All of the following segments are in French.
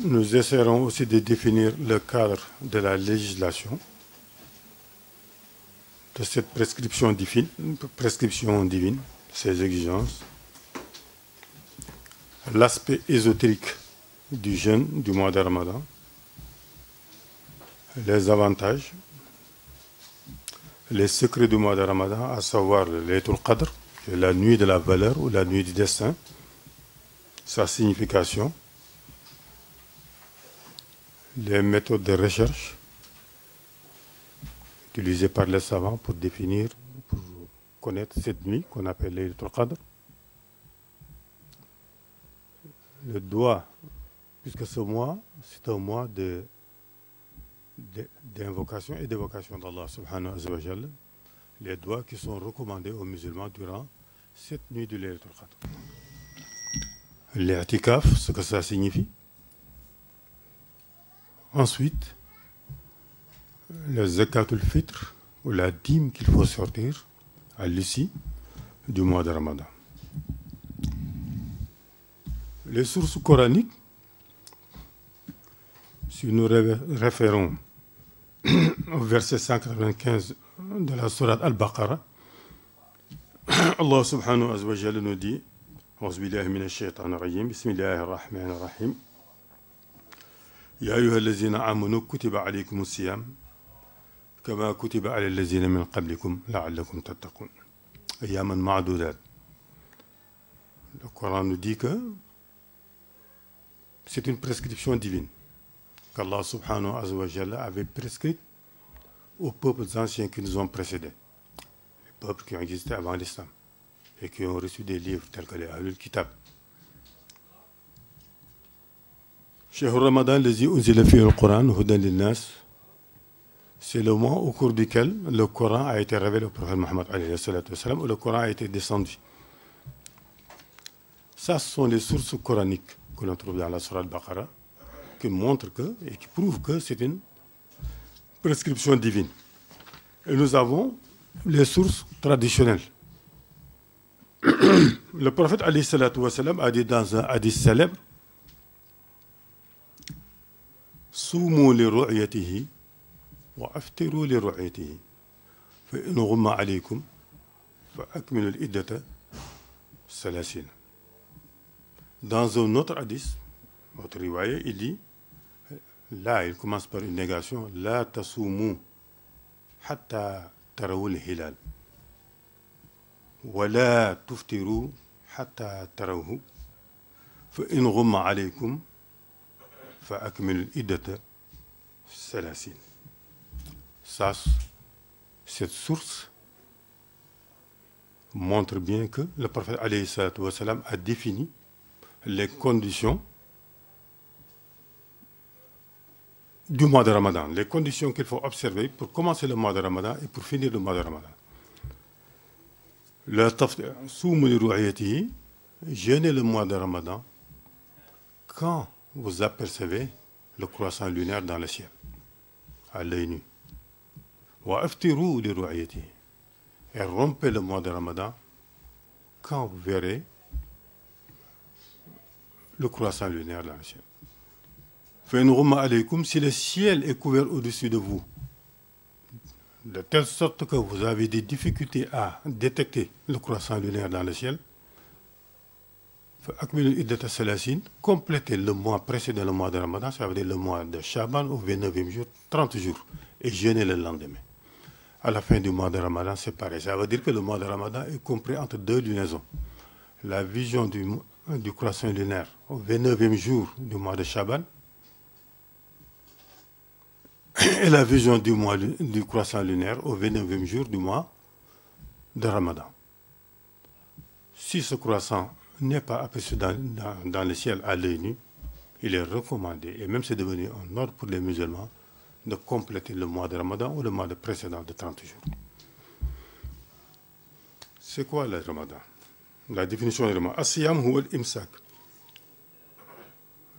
Nous essaierons aussi de définir le cadre de la législation, de cette prescription divine, ses exigences, l'aspect ésotérique du jeûne du mois de Ramadan, les avantages, les secrets du mois de Ramadan, à savoir le Laylatul Qadr, la nuit de la valeur ou la nuit du destin, sa signification, les méthodes de recherche utilisées par les savants pour définir, pour connaître cette nuit qu'on appelle Laylatul Qadr, le doigt, puisque ce mois, c'est un mois d'invocation et d'évocation d'Allah subhanahu wa ta'ala, les doigts qui sont recommandés aux musulmans durant cette nuit du Laylatul Qadr. L'I'tikaf, ce que ça signifie. Ensuite, le Zakatul Fitr, ou la dîme qu'il faut sortir à l'issue du mois de Ramadan. Les sources coraniques, si nous référons au verset 195 de la sourate Al-Baqarah, Allah subhanahu wa ta'ala nous dit A'udhu billahi minash shaitanir rajim, bismillahir rahmanir rahim. Ya ayyuhallazina amanu kutiba alaykumus siyam kama kutiba alal ladzina min qablikum la'allakum tattaqun. Ayyaman ma'dudat. Le Coran nous dit que c'est une prescription divine qu'Allah subhanahu wa ta'ala avait prescrite aux peuples anciens qui nous ont précédés, les peuples qui ont existé avant l'islam et qui ont reçu des livres tels que les Ahlul Kitab. Shahr Ramadan lazi unzila fihi al-Quran hudan lin-nas, c'est le mois au cours duquel le Coran a été révélé au prophète Mohammed alayhi salatu wassalam, où le Coran a été descendu. Ça, ce sont les sources coraniques que l'on trouve dans la sourate Al-Baqarah, qui montrent que, et qui prouvent que c'est une prescription divine. Et nous avons les sources traditionnelles. Le prophète alayhi salatu wassalam a dit dans un hadith célèbre Soumu li ru'yatihi wa aftiru li ru'yatihi fa in ghumma alaykum fa akmilu al-iddata salasin. Dans un autre hadith, notre riwaya, il dit, là, il commence par une négation, la tasoumu hatta tarawul hilal, wa la tuftiru hatta tarawhu, fa in ghumma alaykum fa akmilu al-iddata salasin. Ça, cette source montre bien que le prophète alayhi salatu wa salam a défini les conditions du mois de Ramadan, les conditions qu'il faut observer pour commencer le mois de Ramadan et pour finir le mois de Ramadan. Jeûnez le mois de Ramadan quand vous apercevez le croissant lunaire dans le ciel, à l'œil nu. Et rompez le mois de Ramadan quand vous verrez le croissant lunaire dans le ciel. Si le ciel est couvert au-dessus de vous, de telle sorte que vous avez des difficultés à détecter le croissant lunaire dans le ciel, complétez le mois précédent, le mois de Ramadan, ça veut dire le mois de Shaban au 29e jour, 30 jours, et jeûnez le lendemain. À la fin du mois de Ramadan, c'est pareil. Ça veut dire que le mois de Ramadan est compris entre deux lunaisons. La vision du croissant lunaire au 29e jour du mois de Shaban et la vision du croissant lunaire au 29e jour du mois de Ramadan. Si ce croissant n'est pas aperçu dans le ciel à l'œil nu, il est recommandé, et même c'est devenu un ordre pour les musulmans, de compléter le mois de Ramadan ou le mois précédent de 30 jours. C'est quoi le Ramadan? La définition du Ramadan. As-siyam huwa al-imsak.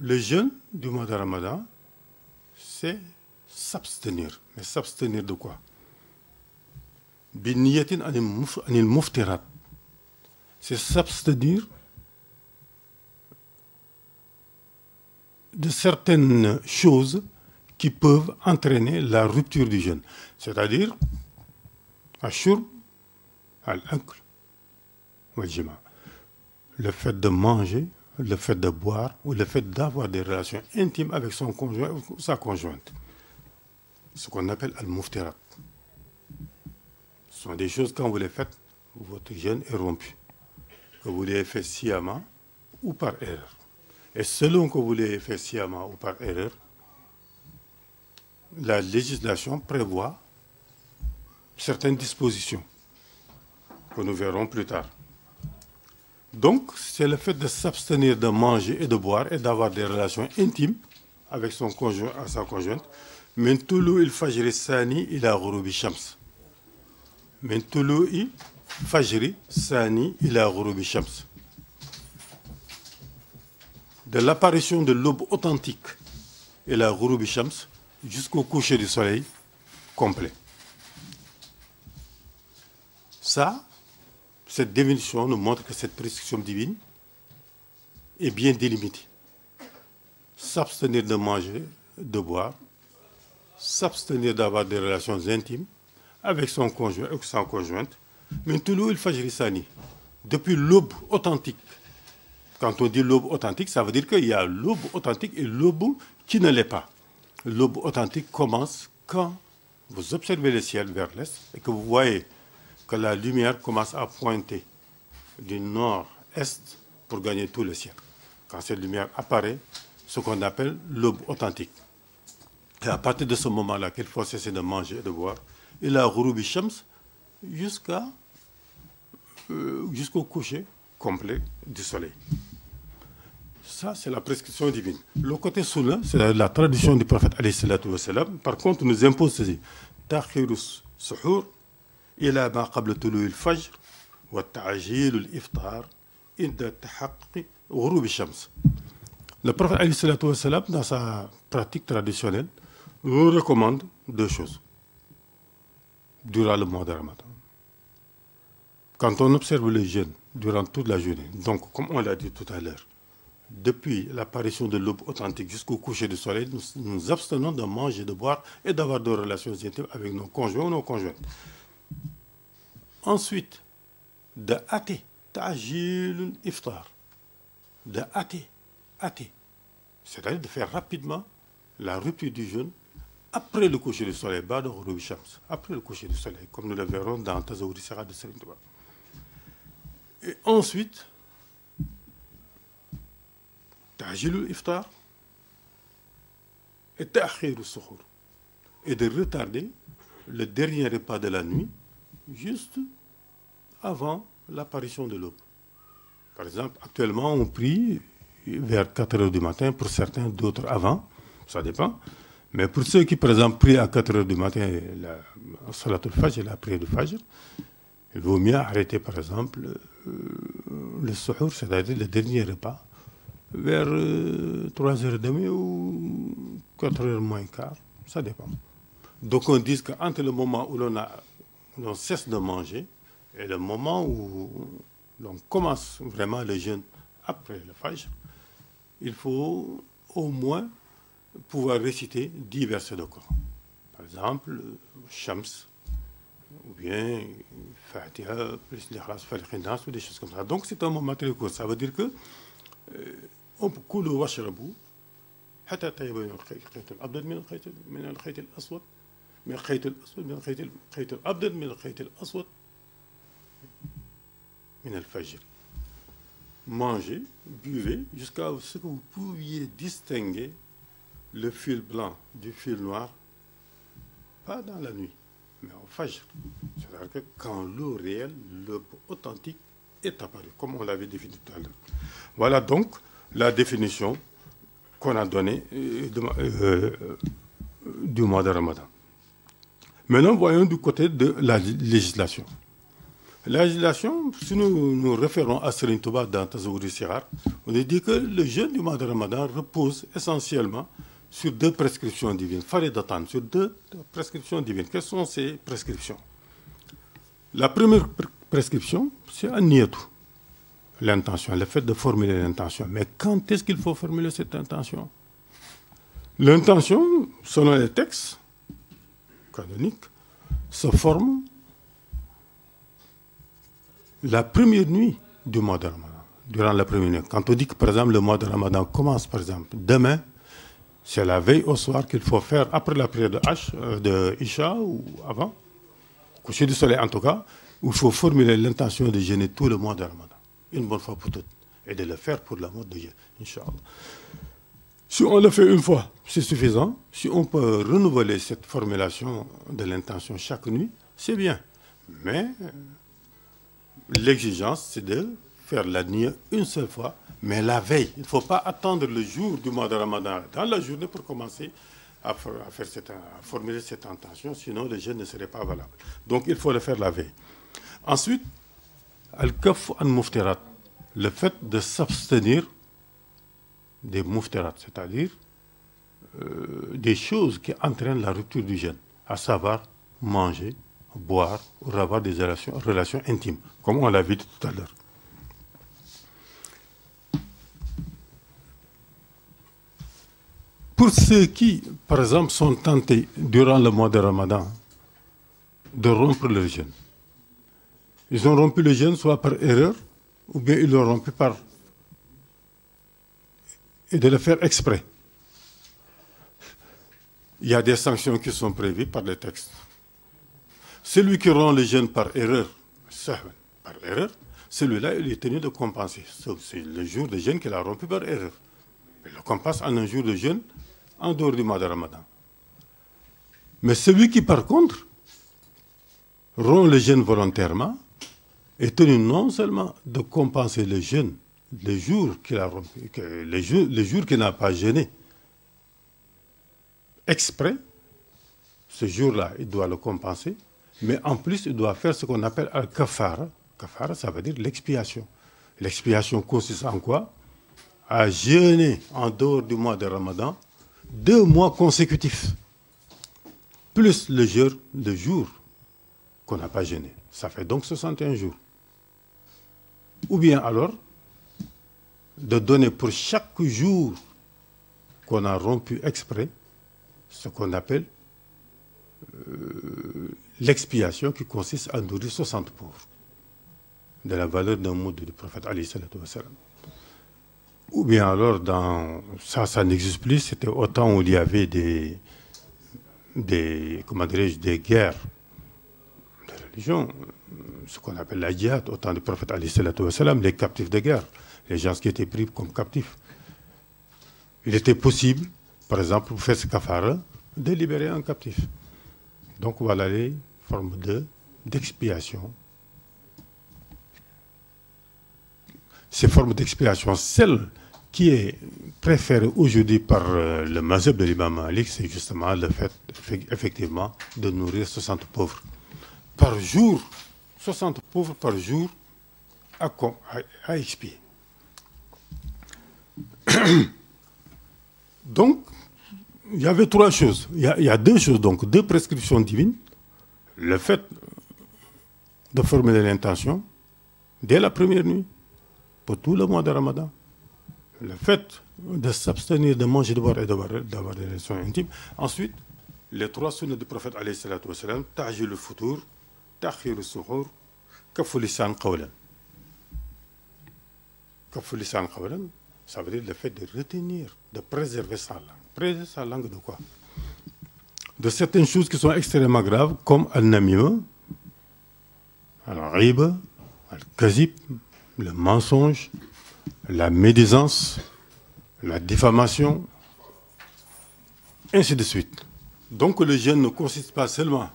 Le jeûne du mois de Ramadan, c'est s'abstenir. Mais s'abstenir de quoi? Biniyatin anil muftirat. C'est s'abstenir de certaines choses qui peuvent entraîner la rupture du jeûne. C'est-à-dire, الشرب الأكل والجماع. Le fait de manger, le fait de boire ou le fait d'avoir des relations intimes avec son conjoint ou sa conjointe. Ce qu'on appelle al-muftirat. Ce sont des choses, quand vous les faites, votre jeûne est rompu. Que vous l'ayez fait sciemment ou par erreur. Et selon que vous l'ayez fait sciemment ou par erreur, la législation prévoit certaines dispositions que nous verrons plus tard. Donc, c'est le fait de s'abstenir de manger et de boire et d'avoir des relations intimes avec son conjoint à sa conjointe. من طلوع الفجر الثاني إلى غروب الشمس. من طلوع الفجر الثاني إلى غروب الشمس. De l'apparition de l'aube authentique et la غروب الشمس jusqu'au coucher du soleil complet. Ça, cette définition nous montre que cette prescription divine est bien délimitée. S'abstenir de manger, de boire, s'abstenir d'avoir des relations intimes avec son conjoint ou sa conjointe, mais tout il fajri sani, depuis l'aube authentique. Quand on dit l'aube authentique, ça veut dire qu'il y a l'aube authentique et l'aube qui ne l'est pas. L'aube authentique commence quand vous observez le ciel vers l'est et que vous voyez que la lumière commence à pointer du nord-est pour gagner tout le ciel. Quand cette lumière apparaît, ce qu'on appelle l'aube authentique. Et à partir de ce moment-là qu'il faut cesser de manger et de boire, il a Ghouroubi Shams jusqu'au coucher complet du soleil. Ça, c'est la prescription divine. Le côté sunna, c'est la tradition du prophète alayhi salatu wa salam. Par contre, nous impose ceci. Takhirus suhour ila ma qabla tulu al-fajr wa ta'jil al-iftar inda tahaqq Ghouroubi Shams. Le prophète alayhi salatu wa salam, dans sa pratique traditionnelle, nous recommande deux choses durant le mois de Ramadan. Quand on observe le jeûne durant toute la journée, donc comme on l'a dit tout à l'heure, depuis l'apparition de l'aube authentique jusqu'au coucher du soleil, nous nous abstenons de manger, de boire et d'avoir des relations intimes avec nos conjoints ou nos conjointes. Ensuite, de hâter, ta'jil iftar, de hâter, c'est-à-dire de faire rapidement la rupture du jeûne après le coucher du soleil, après le coucher du soleil, comme nous le verrons dans Tazawwud Sirah de Serigne Touba. Et ensuite, ta'jilul iftar et ta'khirus suhour, et de retarder le dernier repas de la nuit juste avant l'apparition de l'aube. Par exemple, actuellement, on prie vers 4 heures du matin, pour certains, d'autres avant, ça dépend. Mais pour ceux qui, par exemple, prient à 4 heures du matin, la Salatul Fajr, la prière du Fajr, il vaut mieux arrêter, par exemple, le suhour, c'est-à-dire le dernier repas, vers 3h30 ou 4h moins quart, ça dépend. Donc on dit qu'entre le moment où l'on cesse de manger et le moment où l'on commence vraiment le jeûne après le Fajr, il faut au moins pouvoir réciter 10 versets de Coran. Par exemple, Shams, ou bien Fatiha, plus l'Ikhlas, Fatiha, ou des choses comme ça. Donc c'est un moment très court. Ça veut dire que on peut couler washrabu, حتى تبين الخيط الأبيض من الخيط الأسود من الخيط الأسود من الخيط الأبيض من الخيط الأسود من الفجر. Mangez, buvez, jusqu'à ce que vous pouviez distinguer le fil blanc du fil noir, pas dans la nuit, mais au Fajr. C'est-à-dire que quand l'eau réelle, l'eau authentique est apparue, comme on l'avait défini tout à l'heure. Voilà donc la définition qu'on a donnée du mois de Ramadan. Maintenant, voyons du côté de la législation. La législation, si nous nous référons à Serigne Touba dans Tazawwud Sirah, on dit que le jeûne du mois de Ramadan repose essentiellement sur deux prescriptions divines, faridatan, sur deux prescriptions divines. Quelles sont ces prescriptions? La première prescription, c'est an-niyatu, l'intention, le fait de formuler l'intention. Mais quand est-ce qu'il faut formuler cette intention? L'intention, selon les textes canoniques, se forme la première nuit du mois de Ramadan. Durant la première nuit. Quand on dit que, par exemple, le mois de Ramadan commence, par exemple, demain, c'est la veille au soir qu'il faut faire, après la prière de Isha ou avant, coucher du soleil en tout cas, où il faut formuler l'intention de jeûner tout le mois de Ramadan, une bonne fois pour toutes, et de le faire pour l'amour de Dieu, Inch'Allah. Si on le fait une fois, c'est suffisant. Si on peut renouveler cette formulation de l'intention chaque nuit, c'est bien. Mais l'exigence, c'est de faire la nuit une seule fois, mais la veille. Il ne faut pas attendre le jour du mois de Ramadan dans la journée pour commencer à formuler cette intention, sinon le jeûne ne serait pas valable. Donc il faut le faire la veille. Ensuite, al-kaf an-muftirat, le fait de s'abstenir des muftirat, c'est-à-dire des choses qui entraînent la rupture du jeûne, à savoir manger, boire ou avoir des relations intimes, comme on l'a vu tout à l'heure. Pour ceux qui, par exemple, sont tentés durant le mois de Ramadan de rompre leur jeûne, ils ont rompu le jeûne soit par erreur ou bien ils l'ont rompu par et de le faire exprès. Il y a des sanctions qui sont prévues par les textes. Celui qui rompt le jeûne par erreur, celui-là, il est tenu de compenser. C'est le jour de jeûne qu'il a rompu par erreur. Il le compense en un jour de jeûne en dehors du mois de Ramadan. Mais celui qui, par contre, rompt le jeûne volontairement, est tenu non seulement de compenser le jeûne, le jour qu'il a rompu, le jour qu'il n'a pas jeûné, exprès, ce jour-là, il doit le compenser, mais en plus, il doit faire ce qu'on appelle al-kafara. Kafara, ça veut dire l'expiation. L'expiation consiste en quoi? À jeûner en dehors du mois de Ramadan 2 mois consécutifs, plus le jour qu'on n'a pas jeûné. Ça fait donc 61 jours. Ou bien alors, de donner pour chaque jour qu'on a rompu exprès, ce qu'on appelle l'expiation qui consiste à nourrir 60 pauvres, de la valeur d'un mot du prophète alayhi salatu wa salam. Ou bien alors, ça n'existe plus, c'était au temps où il y avait des guerres de religion, ce qu'on appelle la djihad, au temps du prophète alayhi salatu wa salam, les captifs de guerre, les gens qui étaient pris comme captifs. Il était possible, par exemple, pour faire ce kafara, de libérer un captif. Donc voilà les formes d'expiation. Ces formes d'expiation, celle qui est préférée aujourd'hui par le mazhab de l'imam Malik, c'est justement le fait, effectivement, de nourrir 60 pauvres par jour. 60 pauvres par jour à expier. Donc, il y avait 3 choses. Il y a 2 choses, donc 2 prescriptions divines. Le fait de formuler l'intention dès la première nuit, pour tout le mois de Ramadan. Le fait de s'abstenir de manger, de boire et d'avoir des relations intimes. Ensuite, les 3 sunnas du prophète alayhi salatu wa salam, ta'jil al-futur, ta'khir al-suhur, kafu lisan qawlan. Kafu lisan qawlan, ça veut dire le fait de retenir, de préserver sa langue. Préserver sa langue de quoi? De certaines choses qui sont extrêmement graves, comme al-namima, al-ghiba, al-kazib, le mensonge, la médisance, la diffamation, ainsi de suite. Donc le jeûne ne consiste pas seulement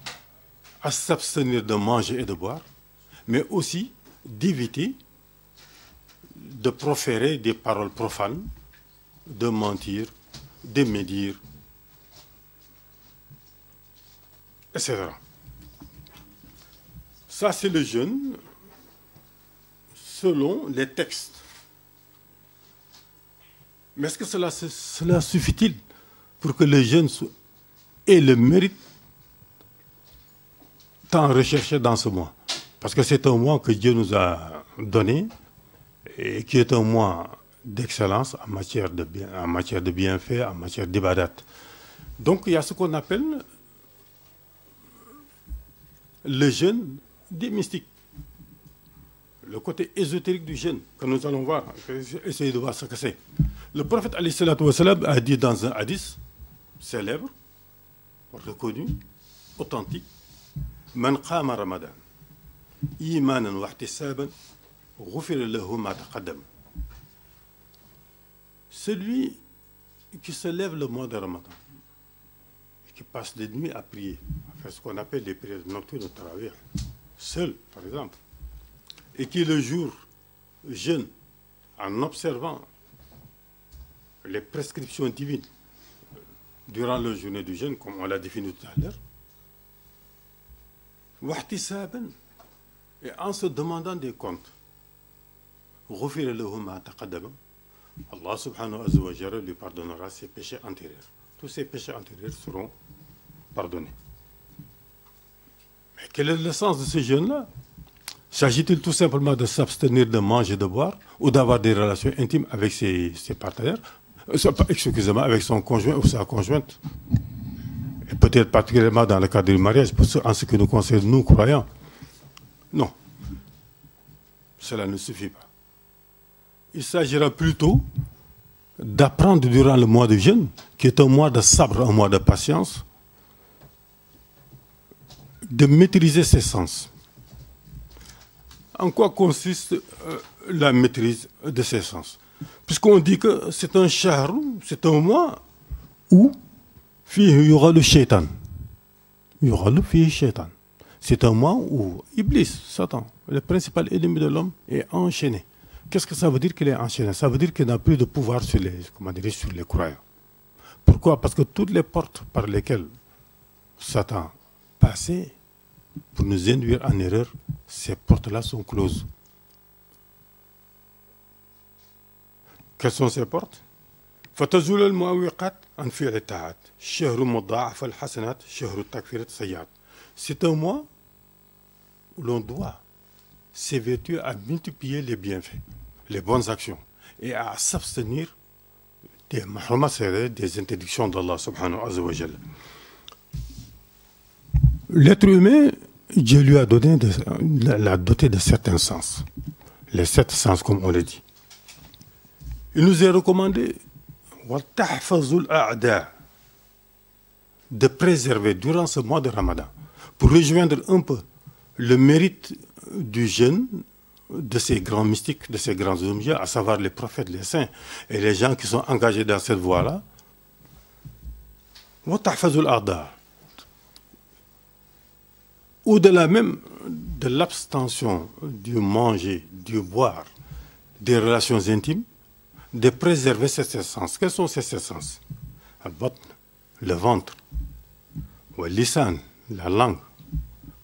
à s'abstenir de manger et de boire, mais aussi d'éviter de proférer des paroles profanes, de mentir, de médire, etc. Ça, c'est le jeûne selon les textes. Mais est-ce que cela suffit-il pour que le jeûne ait le mérite tant recherché dans ce mois? Parce que c'est un mois que Dieu nous a donné et qui est un mois d'excellence en matière de bienfaits, en matière d'ibadat. Donc il y a ce qu'on appelle le jeûne des mystiques. Le côté ésotérique du jeûne que nous allons voir, essayer de voir ce que c'est. Le prophète alayhi salatu wa salam a dit dans un hadith célèbre, reconnu, authentique, Man qama Ramadan, imanan wa ihtisaban, ghufira lahu ma taqaddam. Celui qui se lève le mois de Ramadan, et qui passe les nuits à prier, à faire ce qu'on appelle les prières nocturnes de Tarawih, seul par exemple, et qui le jour jeûne en observant les prescriptions divines durant la journée du jeûne, comme on l'a défini tout à l'heure, wahtisaban, et en se demandant des comptes, ghufira lahu ma taqaddama, Allah subhanahu wa ta'ala lui pardonnera ses péchés antérieurs. Tous ses péchés antérieurs seront pardonnés. Mais quel est le sens de ce jeûne-là? S'agit-il tout simplement de s'abstenir de manger, de boire, ou d'avoir des relations intimes avec ses partenaires, excusez-moi, avec son conjoint ou sa conjointe? Et peut-être particulièrement dans le cadre du mariage, en ce qui nous concerne, nous, croyants. Non. Cela ne suffit pas. Il s'agira plutôt d'apprendre durant le mois de jeûne, qui est un mois de sabre, un mois de patience, de maîtriser ses sens. En quoi consiste la maîtrise de ses sens? Puisqu'on dit que c'est un shahr, c'est un mois où il y aura le shaitan. Il y aura le shaitan. C'est un mois où Iblis, Satan, le principal ennemi de l'homme, est enchaîné. Qu'est-ce que ça veut dire qu'il est enchaîné? Ça veut dire qu'il n'a plus de pouvoir sur les croyants. Pourquoi? Parce que toutes les portes par lesquelles Satan passait pour nous induire en erreur, ces portes-là sont closes. Quelles sont ces portes? فتزول المعوقات عن فعل الطاعات شهر مضاعف الحسنات شهر التكفير السيئات. C'est un mois où l'on doit s'évertuer à multiplier les bienfaits, les bonnes actions, et à s'abstenir des mahrumat, des interdictions d'Allah subhanahu wa ta'ala. L'être humain, Dieu lui a donné l'a doté de certains sens, les 7 sens comme on l'a dit. Il nous est recommandé de préserver durant ce mois de Ramadan, pour rejoindre un peu le mérite du jeûne de ces grands mystiques, de ces grands hommes, à savoir les prophètes, les saints et les gens qui sont engagés dans cette voie-là. Au-delà même de l'abstention du manger, du boire, des relations intimes, de préserver ces sens. Quels sont ces sens? Le ventre, le lisan, la langue,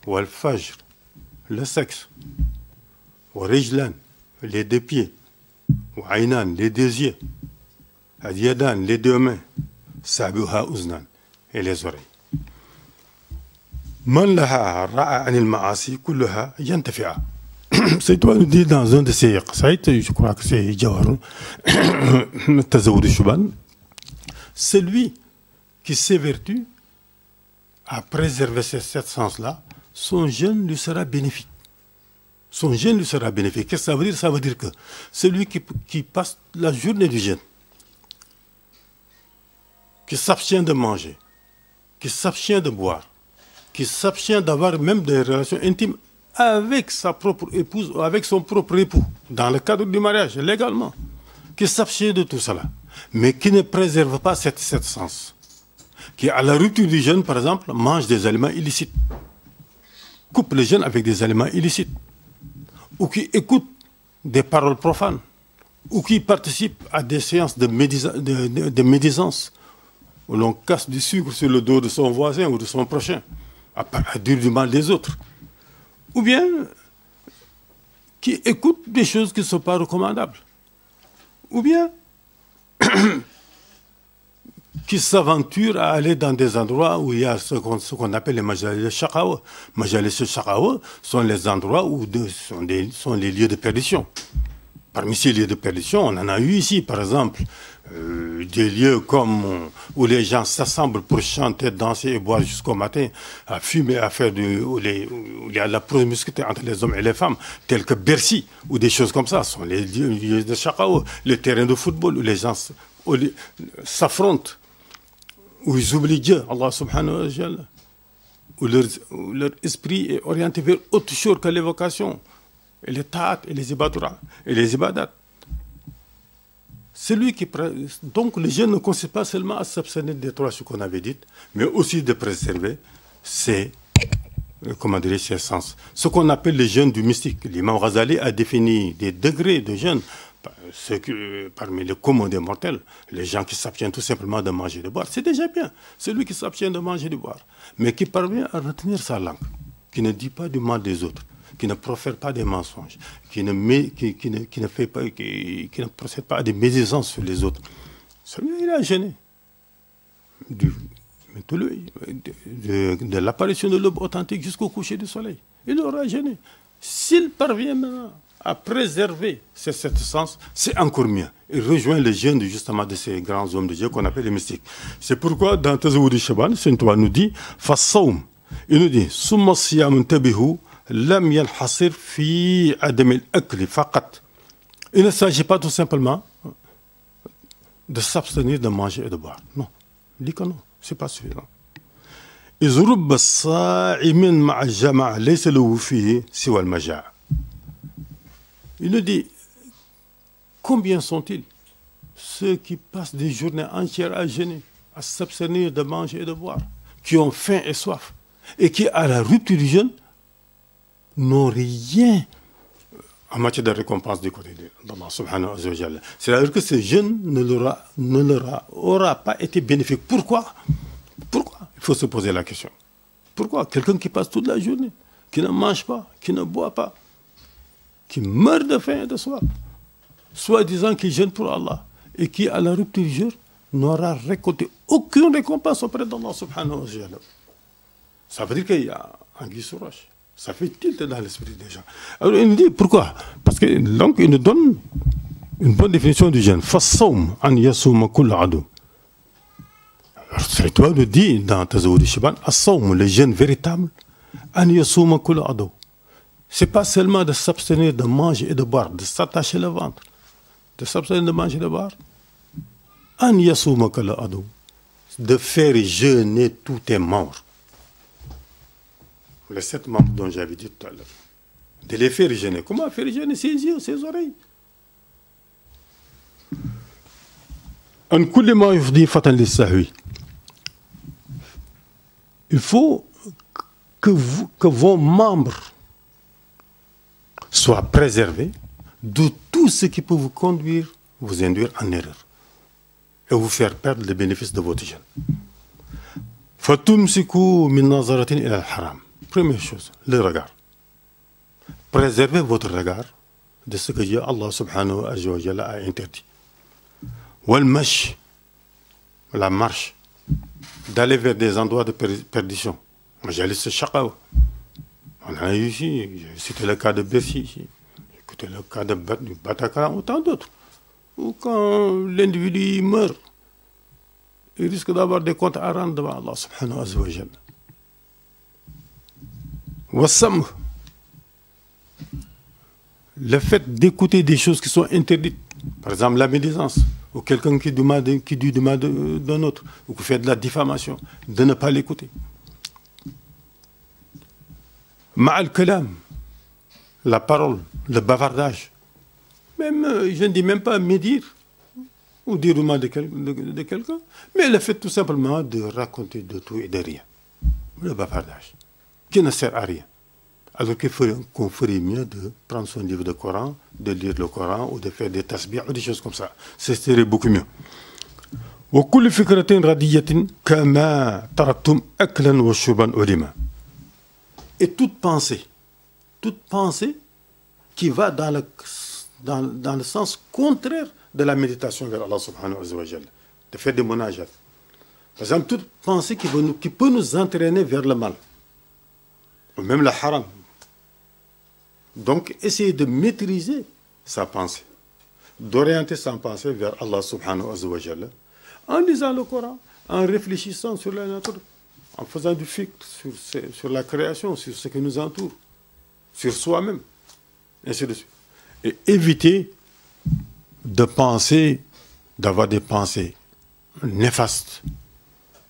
le fajr, le sexe, le rijlan, les 2 pieds, le aynan, les 2 yeux, le yadan, les 2 mains, sabuha uznan, et les oreilles. Man laha ra'a anil ma'asi kullaha yantafi'a. C'est toi nous dit dans un de ces qsaïd, je crois que c'est Jawhar Tazawwud Shuban, celui qui s'évertue à préserver ces 7 sens-là, son jeûne lui sera bénéfique. Son jeûne lui sera bénéfique. Qu'est-ce que ça veut dire? Ça veut dire que celui qui passe la journée du jeûne, qui s'abstient de manger, qui s'abstient de boire, qui s'abstient d'avoir même des relations intimes avec sa propre épouse ou avec son propre époux, dans le cadre du mariage, légalement, qui s'abstient de tout cela, mais qui ne préserve pas cette sens, qui à la rupture du jeûne, par exemple, mange des aliments illicites, coupe le jeûne avec des aliments illicites, ou qui écoute des paroles profanes, ou qui participe à des séances de médisance, où l'on casse du sucre sur le dos de son voisin ou de son prochain, à dire du mal des autres, ou bien qui écoute des choses qui ne sont pas recommandables, ou bien qui s'aventure à aller dans des endroits où il y a ce qu'on appelle les majalis shaqawa. Majalis shaqawa sont les endroits où sont les lieux de perdition. Parmi ces lieux de perdition, on en a eu ici, par exemple, des lieux comme où les gens s'assemblent pour chanter, danser et boire jusqu'au matin, à fumer, à faire où il y a la promiscuité entre les hommes et les femmes, tels que Bercy, ou des choses comme ça. Ce sont les lieux de chacao, les terrains de football où les gens s'affrontent, où ils oublient Dieu, Allah subhanahu wa ta'ala, où leur esprit est orienté vers autre chose que l'évocation, et les ta'at, et les ibadat. Celui qui... Donc le jeûne ne consiste pas seulement à s'abstenir des trois choses qu'on avait dites, mais aussi de préserver ses, ses sens. Ce qu'on appelle le jeûne du mystique. L'imam Ghazali a défini des degrés de jeûne. Parmi les communs des mortels, les gens qui s'abstiennent tout simplement de manger et de boire, c'est déjà bien. Celui qui s'abstient de manger et de boire, mais qui parvient à retenir sa langue, qui ne dit pas du mal des autres, qui ne profère pas des mensonges, qui ne procède pas à des médisances sur les autres. Celui-là, il a jeûné. De l'apparition de l'aube authentique jusqu'au coucher du soleil. Il aura jeûné. S'il parvient maintenant à préserver ces sept sens, c'est encore mieux. Il rejoint le jeûne justement de ces grands hommes de Dieu qu'on appelle les mystiques. C'est pourquoi dans Tazawwud al-Shaban, Saint Thomas nous dit Fassaum. Il nous dit Summa siyam tabihu lam yanhasir fi adam al-akli faqat. Il ne s'agit pas tout simplement de s'abstenir de manger et de boire. Non. Il dit que non, c'est pas suffisant. إذ رب الصائم مع الجماعة ليس له فيه سوى المجاعة. Il nous dit, combien sont-ils ceux qui passent des journées entières à jeûner, à s'abstenir de manger et de boire, qui ont faim et soif, et qui, à la rupture du jeûne, n'ont rien en matière de récompense du côté d'Allah subhanahu wa ta'ala. C'est-à-dire que ce jeûne ne leur aura pas été bénéfique. Pourquoi? Il faut se poser la question. Pourquoi? Quelqu'un qui passe toute la journée, qui ne mange pas, qui ne boit pas, qui meurt de faim et de soif, soi-disant qu'il jeûne pour Allah, et qui, à la rupture du jeûne, n'aura récolté aucune récompense auprès d'Allah subhanahu wa ta'ala. Ça veut dire qu'il y a anguille sous roche. Ça fait tilt dans l'esprit des gens. Alors il nous dit pourquoi? Parce que donc il nous donne une bonne définition du jeûne. Fassawm an yasuma kull adu. Alors c'est toi nous dit dans Tazawwud al-Shaban, as-sawm, le jeûne véritable, an yasuma kull adu. C'est pas seulement de s'abstenir de manger et de boire, de s'attacher le ventre, de s'abstenir de manger et de boire. An yasuma kull adu. De faire jeûner tous tes membres. Les 7 membres dont j'avais dit tout à l'heure. De les faire jeûner. Comment faire jeûner ses yeux, ses oreilles? Il faut que vos membres soient préservés de tout ce qui peut vous induire en erreur et vous faire perdre les bénéfices de votre jeûne. Fatumsiku min nazaratin ila al-haram. Première chose, le regard. Préservez votre regard de ce que Dieu, Allah subhanahu wa ta'ala, a interdit. Wal mash, la marche, d'aller vers des endroits de perdition. Moi, j'allais ce Chakao. On a eu ici, c'était le cas de Bercy ici, c'était le cas de Bataclan, autant d'autres. Ou quand l'individu meurt, il risque d'avoir des comptes à rendre devant Allah subhanahu wa ta'ala. Wassam, le fait d'écouter des choses qui sont interdites, par exemple la médisance, ou quelqu'un qui dit du mal d'un autre, ou qui fait de la diffamation, de ne pas l'écouter. Ma'al kalam, la parole, le bavardage, même, je ne dis même pas médire, ou dire du mal de quelqu'un, mais le fait tout simplement de raconter de tout et de rien, le bavardage, qui ne sert à rien. Alors qu'on ferait mieux de prendre son livre de Coran, de lire le Coran, ou de faire des tasbih, ou des choses comme ça. Ce serait beaucoup mieux. Et toute pensée qui va dans le sens contraire de la méditation vers Allah subhanahu wa ta'ala, de faire des munajat. Par exemple, toute pensée qui peut nous entraîner vers le mal, ou même la haram. Donc, essayez de maîtriser sa pensée. d'orienter sa pensée vers Allah subhanahu wa ta'ala, en lisant le Coran, en réfléchissant sur la nature, en faisant du fiqh sur la création, sur ce qui nous entoure, sur soi-même, ainsi de suite. Et éviter de penser, d'avoir des pensées néfastes,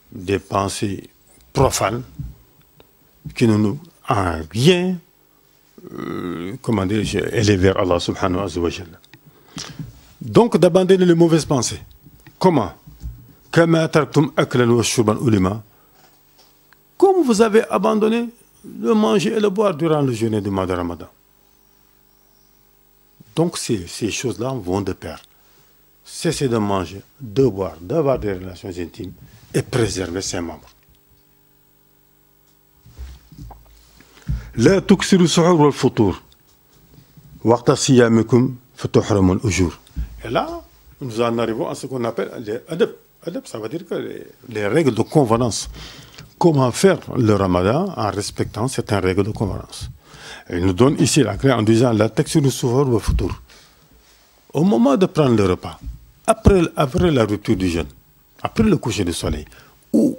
des pensées profanes, qui ne nous en rien, comment dire, élever vers Allah subhanahu wa ta'ala. Donc d'abandonner les mauvaises pensées. Comment? Comme vous avez abandonné le manger et le boire durant le jeûne du mois de Ramadan. Donc ces choses-là vont de pair. Cessez de manger, de boire, d'avoir des relations intimes et préserver ses membres. لا تكسروا السحور والفطور وقت صيامكم فتحرموا الأجور. Et là, nous en arrivons à ce qu'on appelle les adab. Adab, ça veut dire que les règles de convenance. Comment faire le ramadan en respectant certaines règles de convenance. Et il nous donne ici la clé en disant la taksuru suhur wa futur. Au moment de prendre le repas, après la rupture du jeûne, après le coucher du soleil, ou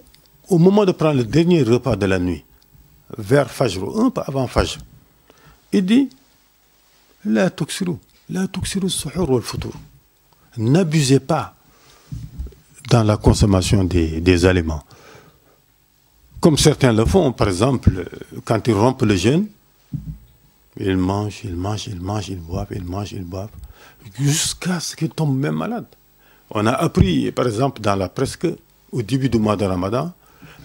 au moment de prendre le dernier repas de la nuit, vers Fajr, un peu avant Fajr, il dit la taksuru suhur wa futur. N'abusez pas dans la consommation des aliments. Comme certains le font, par exemple, quand ils rompent le jeûne, ils mangent, ils boivent, jusqu'à ce qu'ils tombent même malades. On a appris, par exemple, dans la presse, au début du mois de Ramadan,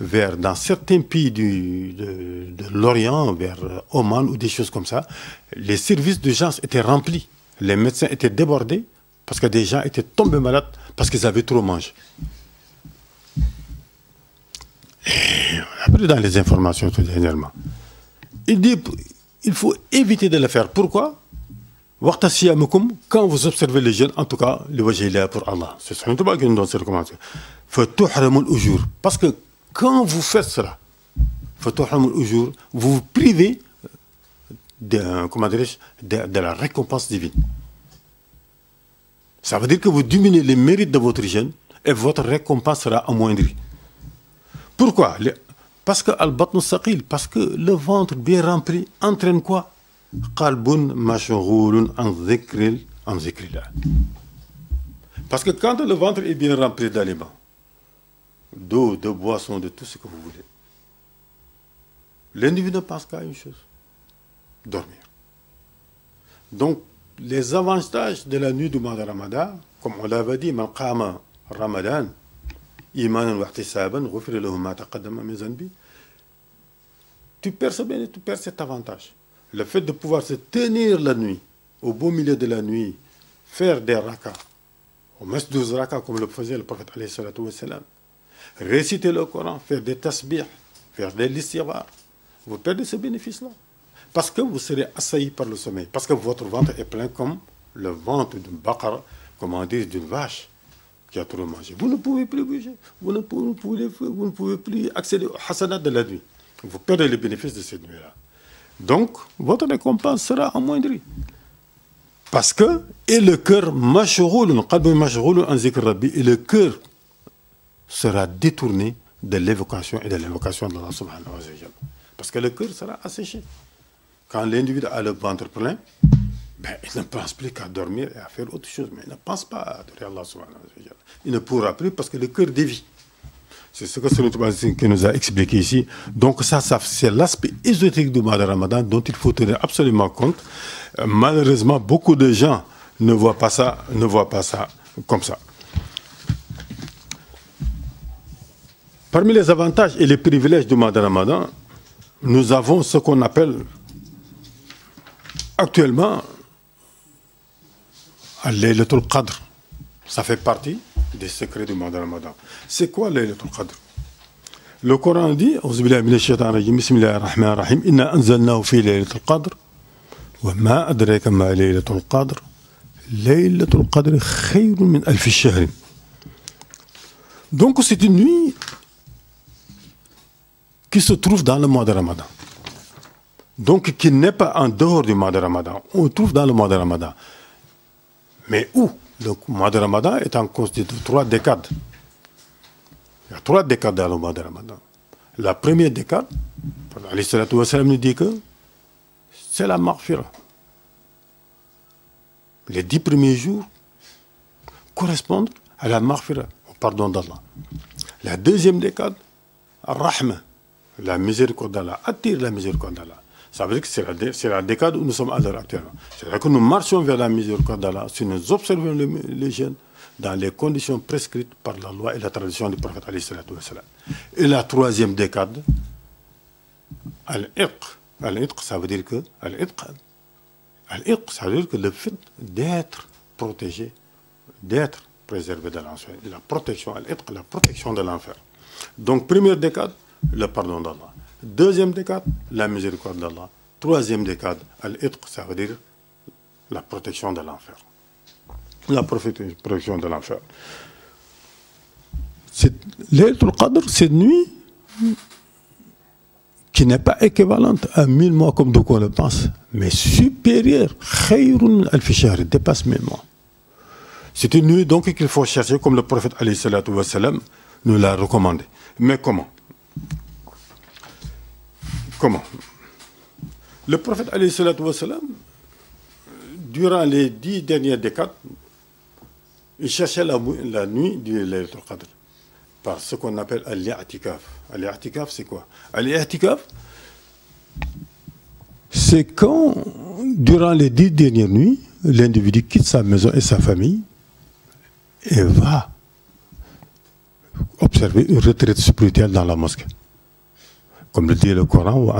dans certains pays de l'Orient, vers Oman ou des choses comme ça, les services d'urgence étaient remplis. Les médecins étaient débordés parce que des gens étaient tombés malades parce qu'ils avaient trop mangé. Et on a appris dans les informations tout dernièrement. Il dit il faut éviter de le faire. Pourquoi? Quand vous observez les jeûnes, en tout cas, le wajh est pour Allah. C'est ça qui nous donne cette recommandation. Parce que quand vous faites cela, vous vous privez de la récompense divine. Ça veut dire que vous diminuez les mérites de votre jeûne et votre récompense sera amoindrie. Pourquoi? Parce que al-batn saqil, parce que le ventre bien rempli entraîne quoi? Qalbun mashghoulun an dhikrillah. Parce que quand le ventre est bien rempli d'aliments, d'eau, de boissons, de tout ce que vous voulez, l'individu ne pense qu'à une chose: dormir. Donc, les avantages de la nuit du mois de Ramadan, comme on l'avait dit, man qama Ramadan, imanan wa ihtisaban, ghufira lahu ma taqaddama min zanbi. Tu perds bien et tu perds cet avantage. Le fait de pouvoir se tenir la nuit, au beau milieu de la nuit, faire des rakas, au moins 12 rakas comme le faisait le prophète alayhi salatu wa salam, réciter le Coran, faire des tasbih, faire des listighfar, vous perdez ce bénéfice-là. Parce que vous serez assailli par le sommeil, parce que votre ventre est plein comme le ventre d'une baqara, comment dire, d'une vache qui a trop mangé. Vous ne pouvez plus bouger, vous ne pouvez plus accéder au hasanat de la nuit. Vous perdez les bénéfices de cette nuit-là. Donc, votre récompense sera amoindrie. Parce que, et le cœur et le cœur sera détourné de l'évocation et de l'invocation de Allah subhanahu wa ta'ala. Parce que le cœur sera asséché. Quand l'individu a le ventre plein, il ne pense plus qu'à dormir et à faire autre chose. Mais il ne pense pas à adorer Allah subhanahu wa ta'ala. Il ne pourra plus parce que le cœur dévie. C'est ce que Sallallahu qui nous a expliqué ici. Donc ça c'est l'aspect ésotérique du mois de Ramadan dont il faut tenir absolument compte. Malheureusement, beaucoup de gens ne voient pas ça comme ça. Parmi les avantages et les privilèges du mois de Ramadan, nous avons ce qu'on appelle actuellement Laylatul Qadr. Ça fait partie des secrets du mois de Ramadan. C'est quoi Laylatul Qadr? Le Coran dit, Auzubillahi minash shaitanir rajim, Bismillahir rahmanir rahim, Inna anzalnahu fi Laylatul Qadr, wa ma adraka ma Laylatul Qadr, Laylatul Qadr khayrun min alfi shahrin. Donc c'est une nuit qui se trouve dans le mois de Ramadan. Donc qui n'est pas en dehors du mois de Ramadan. On le trouve dans le mois de Ramadan. Mais où? Le mois de Ramadan est en constitué de 3 décades. Il y a 3 décades dans le mois de Ramadan. La première décade, alayhi salatu wa salam nous dit que c'est la maghfira. Les 10 premiers jours correspondent à la maghfira, au pardon d'Allah. La deuxième décade, Rahma, la miséricorde d'Allah, attire la miséricorde d'Allah. Ça veut dire que c'est la décade où nous sommes à l'heure actuelle. C'est-à-dire que nous marchons vers la miséricorde d'Allah si nous observons les jeunes dans les conditions prescrites par la loi et la tradition du prophète alayhi salatu wa salam. Et la troisième décade, Al-Iq. Al-Iq, ça veut dire que Al-Iq, ça veut dire que le fait d'être protégé, d'être préservé de l'enfer, la protection, Al-Iq, la protection de l'enfer. Donc, première décade, le pardon d'Allah. Deuxième décade, la miséricorde d'Allah. Troisième décade, Al-Iq, ça veut dire la protection de l'enfer. La protection de l'enfer. Laylatul Qadr, cette nuit qui n'est pas équivalente à 1000 mois comme d'où on le pense, mais supérieure, khayrun al-fishar, dépasse 1000 mois. C'est une nuit donc qu'il faut chercher comme le prophète alayhi salatu wa salam nous l'a recommandé. Mais comment? Comment? Le prophète alayhi salatu wa salam, durant les 10 dernières décades, il cherchait la nuit du Laylatul Qadr par ce qu'on appelle al-i'tikaf. Al-i'tikaf, c'est quoi? Al-i'tikaf, c'est quand, durant les 10 dernières nuits, l'individu quitte sa maison et sa famille et va observer une retraite spirituelle dans la mosquée. Comme le dit le Coran,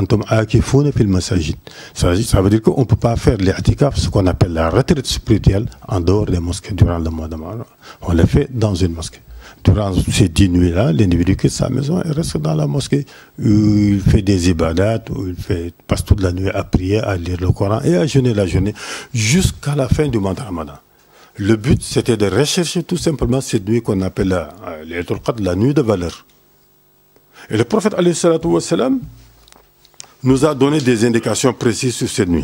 ça veut dire qu'on ne peut pas faire l'i'tikaf, ce qu'on appelle la retraite spirituelle, en dehors des mosquées durant le mois de Ramadan. On le fait dans une mosquée. Durant ces 10 nuits-là, l'individu quitte sa maison et reste dans la mosquée, où il fait des ibadats, où il passe toute la nuit à prier, à lire le Coran et à jeûner la journée, jusqu'à la fin du mois de Ramadan. Le but, c'était de rechercher tout simplement cette nuit qu'on appelle la nuit de valeur. Et le prophète alayhi salatu wa salam nous a donné des indications précises sur cette nuit.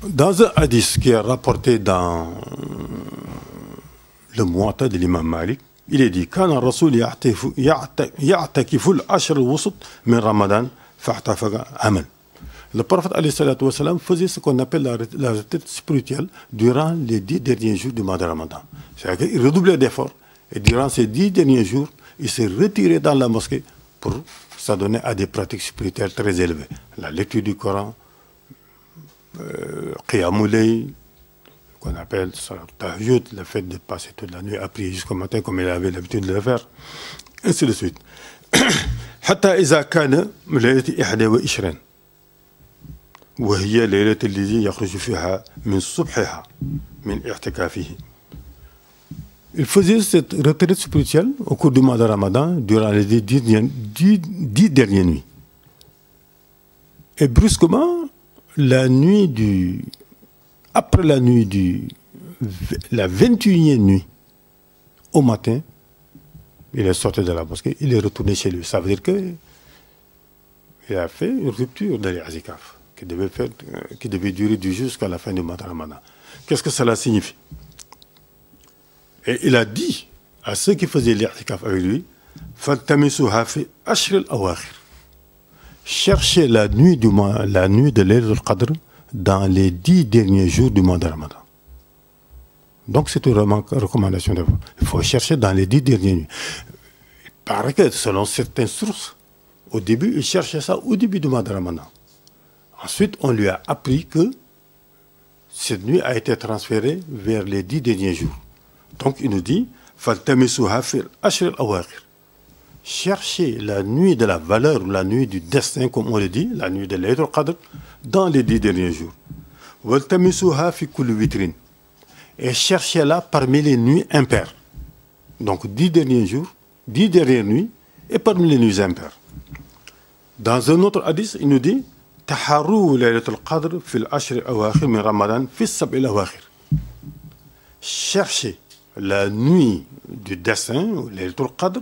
Dans un hadith qui est rapporté dans le Muwatta de l'imam Malik, il est dit Kana Rasoul ya'takifu al-ashr al-wusut min Ramadan fa'tafaqa amal. Le prophète alayhi salatu wa salam faisait ce qu'on appelle la retraite spirituelle durant les 10 derniers jours du mois de Ramadan. C'est-à-dire qu'il redoublait d'efforts et durant ces 10 derniers jours, il s'est retiré dans la mosquée pour s'adonner à des pratiques spirituelles très élevées. La lecture du Coran, Qiyamul Layl, qu'on appelle Salat Tahajjud, le fait de passer toute la nuit à prier jusqu'au matin comme il avait l'habitude de le faire, ainsi de suite. حتى إذا كان من ليلة 21 وهي ليلة التي يخرج فيها من صبحها من اعتكافه. Il faisait cette retraite spirituelle au cours du mois de Ramadan durant les 10 dernières nuits. Et brusquement, après la 21e nuit, au matin, il est sorti de la mosquée, il est retourné chez lui. Ça veut dire qu'il a fait une rupture de l'i'tikaf qui devait durer jusqu'à la fin du mois de Ramadan. Qu'est-ce que cela signifie? Et il a dit à ceux qui faisaient l'i'tikaf avec lui, فَالْتَمِسُوهَا فِي أَشْرِ الْأَوَاخِرِ. Cherchez la nuit de Laylatul Qadr dans les 10 derniers jours du mois de Ramadan. Donc c'est une recommandation de vous. Il faut chercher dans les 10 dernières nuits. Il paraît que selon certaines sources, au début, il cherchait ça au début du mois de Ramadan. Ensuite, on lui a appris que cette nuit a été transférée vers les 10 derniers jours. Donc il nous dit فَالْتَمِسُوهَا فِي الْأَشْرِ الْأَوَاخِرِ. Cherchez la nuit de la valeur, la nuit du destin, comme on le dit, la nuit de Laylatul Qadr, dans les 10 derniers jours. وَالْتَمِسُوهَا فِي كُلِّ وِتْرٍ. Et cherchez-la parmi les nuits impaires. Donc 10 derniers jours, 10 dernières nuits, et parmi les nuits impaires. Dans un autre hadith, il nous dit تَحَرُّوا لَيْلَةُ الْقَدْرِ فِي الْأَشْرِ الْأَوَاخِرِ مِنْ رَمَضَانَ فِي السَّبْعِ الْأَوَاخِرِ. Cherchez la nuit du destin, Laylatul Qadr,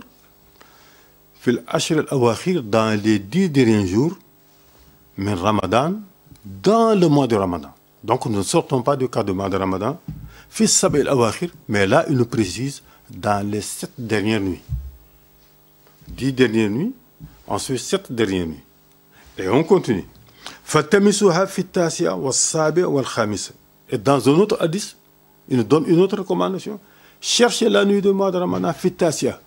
fil ashr al-awakhir, dans les 10 derniers jours, min Ramadan, dans le mois de Ramadan. Donc nous ne sortons pas du cadre du mois de Ramadan. Fils Sabah al-Awakhir, mais là il nous précise dans les 7 dernières nuits. 10 dernières nuits, ensuite 7 dernières nuits. Et on continue. Fatamisuha fi tasi'a wa sabi' wal khamis. Et dans un autre hadith, il nous donne une autre recommandation. Cherchez la nuit du mois de Ramadan fi tasi'a.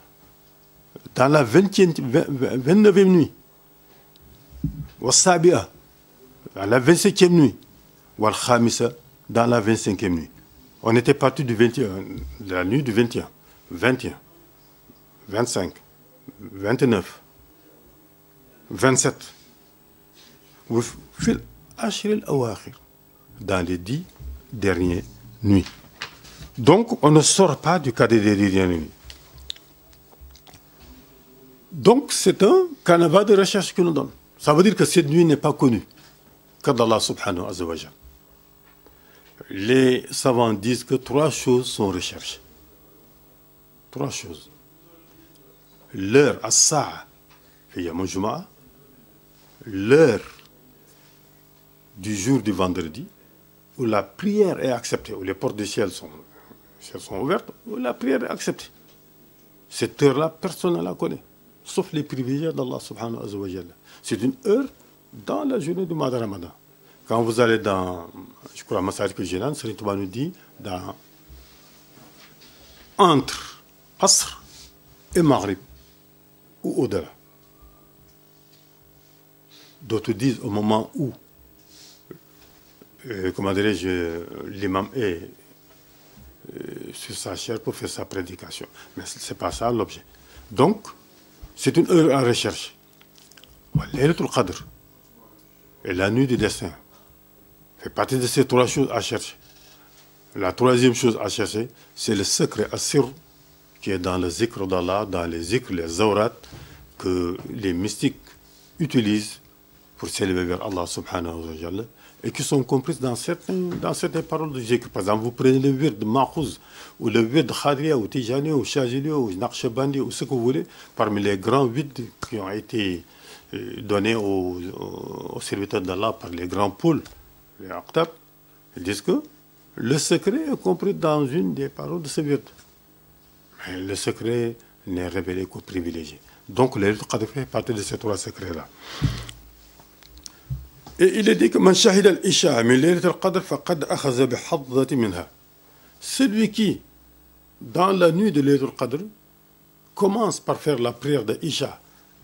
Dans la 29e nuit. Wa sabi'a. Dans la 27e nuit. Wal khamisa. Dans la 25e nuit. On était parti du 21, de la nuit du 21, 21, 25, 29, 27. Dans les 10 dernières nuits. Donc, on ne sort pas du cadre des 10 dernières nuits. Donc, c'est un canevas de recherche que nous donne. Ça veut dire que cette nuit n'est pas connue que d'Allah subhanahu wa ta'ala. Les savants disent que 3 choses sont recherchées. 3 choses. L'heure as-sa'a fi yawm al-jumu'ah, l'heure du jour du vendredi, où la prière est acceptée, où les portes du ciel sont ouvertes, où la prière est acceptée. Cette heure-là, personne ne la connaît, sauf les privilégiés d'Allah subhanahu wa ta'ala. C'est une heure dans la journée du mois de Ramadan. Quand vous allez dans, je crois, Masalik al-Jinan, Serigne Touba nous dit, entre Asr et Maghrib, ou au-delà. D'autres disent au moment où, comment dirais-je, l'imam est sur sa chair pour faire sa prédication. Mais ce n'est pas ça l'objet. Donc, c'est une heure à recherche. Laylatul Qadr et la nuit du destin fait partie de ces 3 choses à chercher. La 3e chose à chercher, c'est le secret assir qui est dans le zikr d'Allah, dans les zikr, les zawrat que les mystiques utilisent pour s'élever vers Allah subhanahu wa ta'ala et qui sont comprises dans certaines paroles de zikr. Par exemple, vous prenez le wird de Makhuz ou le wird de Khadriya ou Tijani ou Shazili ou Naqshbandi ou ce que vous voulez, parmi les grands wird qui ont été donnés aux serviteurs d'Allah par les grands pôles, les Aqtab, ils disent que le secret est compris dans une des paroles de ce wird. Mais le secret n'est révélé qu'aux privilégiés. Donc, le Qadr fait partie de ces 3 secrets-là. Et il est dit que Man shahid al-isha min laylat al-qadr faqad akhadha bi haddati minha. Celui qui, dans la nuit de laylat al-qadr, commence par faire la prière de Isha